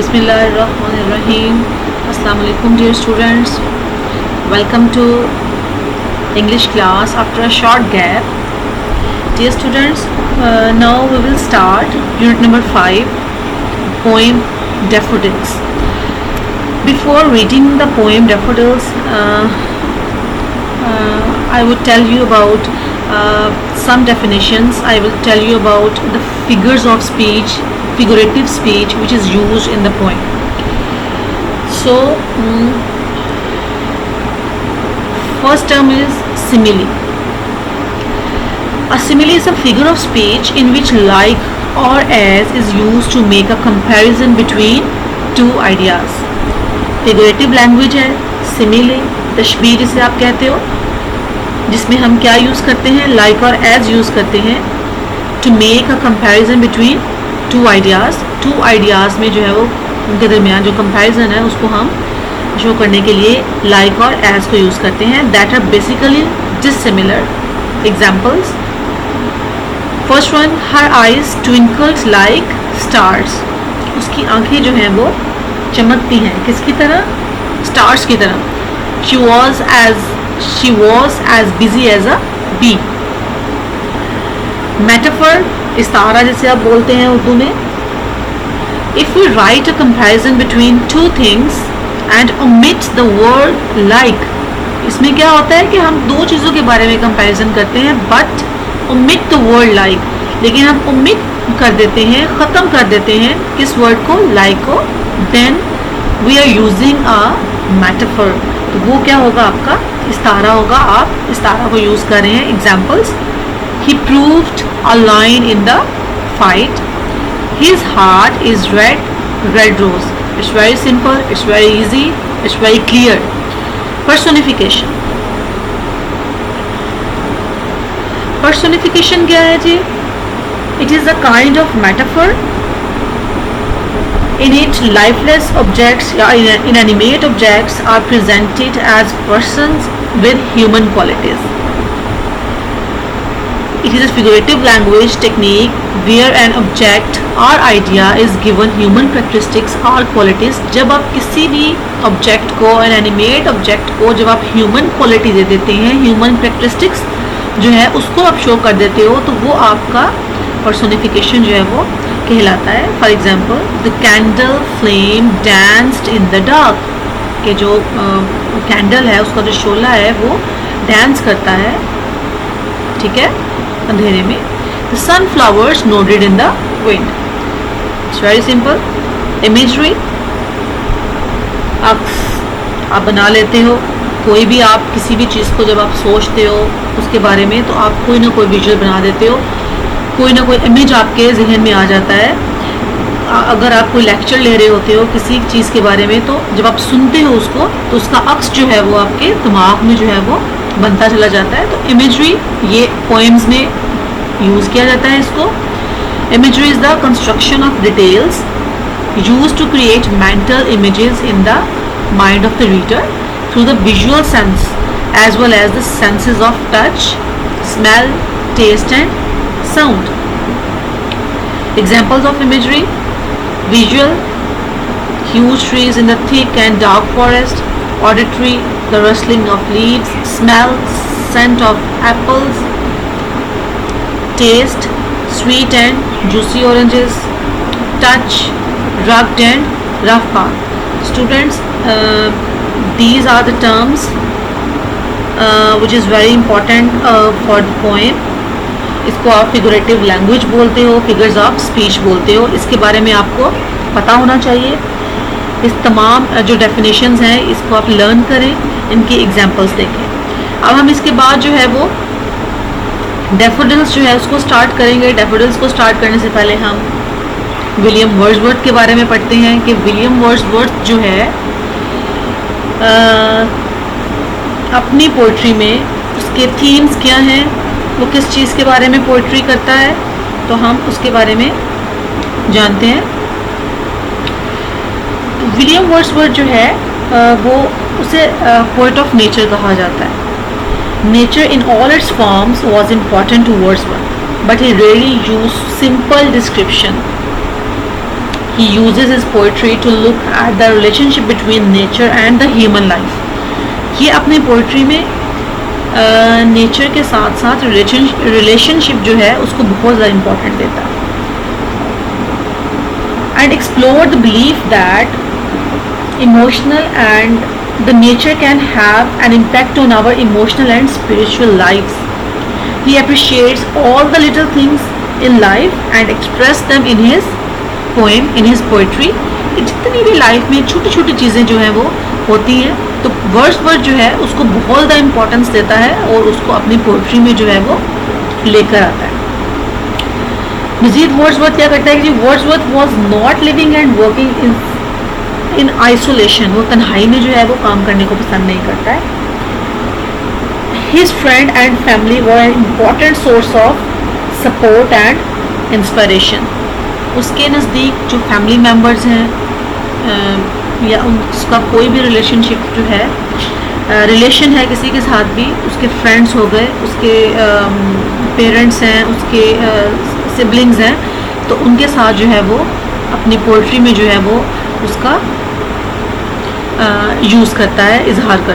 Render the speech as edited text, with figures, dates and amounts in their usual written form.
Bismillahirrahmanirrahim. Assalamu alaikum dear students. Welcome to English class after a short gap. Dear students, now we will start unit number 5, poem Daffodils. Before reading the poem Daffodils, I would tell you about some definitions. I will tell you about the figures of speech, figurative speech which is used in the poem. So first term is simile. A simile is a figure of speech in which like or as is used to make a comparison between two ideas. Figurative language है simile, तशबीह जिसे आप कहते हो, जिसमें हम क्या use करते हैं, like और as यूज़ करते हैं to make a comparison between two ideas. Two ideas में जो है वो उनके दरमियान जो comparison है उसको हम शो करने के लिए like और as को यूज़ करते हैं. That are basically dissimilar. Examples. First one, her eyes twinkled like stars. उसकी आंखें जो हैं वो चमकती हैं, किसकी तरह? Stars की तरह. She was as busy as a bee. Metaphor, इस्तारा जिसे आप बोलते हैं उर्दू में. If we write a comparison between two things and omit the word like, इसमें क्या होता है कि हम दो चीज़ों के बारे में कंपैरिजन करते हैं but omit the word like, लेकिन हम omit कर देते हैं, ख़त्म कर देते हैं किस वर्ड को? like को. then we are using a metaphor. तो वो क्या होगा? आपका इस्तारा होगा. आप इस्तारा को यूज़ कर रहे हैं. Examples. He proved a lion in the fight. His heart is red rose. It's very simple, it's very easy, it's very clear. Personification. Personification क्या है जी? It is a kind of metaphor. In it, lifeless objects or inanimate objects are presented as persons with human qualities. It is a figurative language technique where an object or idea is given human characteristics or qualities. जब आप किसी भी object को, inanimate object को जब आप human quality दे देते हैं, human characteristics जो है उसको आप show कर देते हो, तो वो आपका personification जो है वो कहलाता है. For example, the candle flame danced in the dark. कि जो candle है उसका जो शोला है वो dance करता है, ठीक है, अंधेरे में. The sunflowers nodded in the wind. It's very simple. Imagery. आप बना लेते हो कोई भी, आप किसी भी चीज़ को जब आप सोचते हो उसके बारे में तो आप कोई ना कोई विजुअल बना देते हो, कोई ना कोई इमेज आपके जहन में आ जाता है. अगर आप कोई लेक्चर ले रहे होते हो किसी चीज़ के बारे में, तो जब आप सुनते हो उसको तो उसका अक्स जो है वो आपके दिमाग में जो है वो बनता चला जाता है. तो इमेजरी ये पोएम्स में यूज़ किया जाता है इसको. Imagery is the construction of details used to create mental images in the mind of the reader through the visual sense as well as the senses of touch, smell, taste and sound. Examples of imagery. Visual, huge trees in the thick and dark forest. Auditory, the rustling of leaves. Smell, scent of apples. Taste, sweet and juicy oranges. Touch, rugged and rough path. Students, these are the terms which is very important for the poem. इसको आप figurative language बोलते हो, figures of speech बोलते हो. इसके बारे में आपको पता होना चाहिए. इस तमाम जो डेफिनेशंस हैं इसको आप लर्न करें, इनकी एग्जांपल्स देखें. अब हम इसके बाद जो है वो डैफोडिल्स जो है उसको स्टार्ट करेंगे. डैफोडिल्स को स्टार्ट करने से पहले हम विलियम वर्ड्सवर्थ के बारे में पढ़ते हैं कि विलियम वर्ड्सवर्थ जो है अपनी पोइट्री में उसके थीम्स क्या हैं, वो किस चीज़ के बारे में पोइट्री करता है, तो हम उसके बारे में जानते हैं. विलियम वर्ड्सवर्थ जो है वो उसे पोएट ऑफ नेचर कहा जाता है. Nature in all its forms was important to Wordsworth, but he rarely used simple description. He uses his poetry to look at the relationship between nature and the human life. ये अपने poetry में nature के साथ साथ relationship जो है उसको बहुत ज़्यादा इम्पोर्टेंट देता है. And explore the belief that emotional and the nature can have an impact on our emotional and spiritual lives. He appreciates all the little things in life and express them in his poem, in his poetry. कि जितनी भी life में छोटी छोटी चीज़ें जो हैं वो होती हैं, तो वर्ड्सवर्थ जो है उसको बहुत ज़्यादा इम्पोर्टेंस देता है और उसको अपनी पोइट्री में जो है वो लेकर आता है. मजीद वर्ड्सवर्थ क्या करता है कि Wordsworth was not living and working in isolation. वो तन्हाई में जो है वो काम करने को पसंद नहीं करता है. His friend and family were an important source of support and inspiration. उसके नज़दीक जो फैमिली मेम्बर्स हैं या उसका कोई भी रिलेशनशिप जो है रिलेशन है किसी के साथ भी, उसके फ्रेंड्स हो गए, उसके पेरेंट्स हैं, उसके सिबलिंग्स हैं, तो उनके साथ जो है वो अपनी पोइट्री में जो है वो उसका यूज़ करता है, इजहार करता है.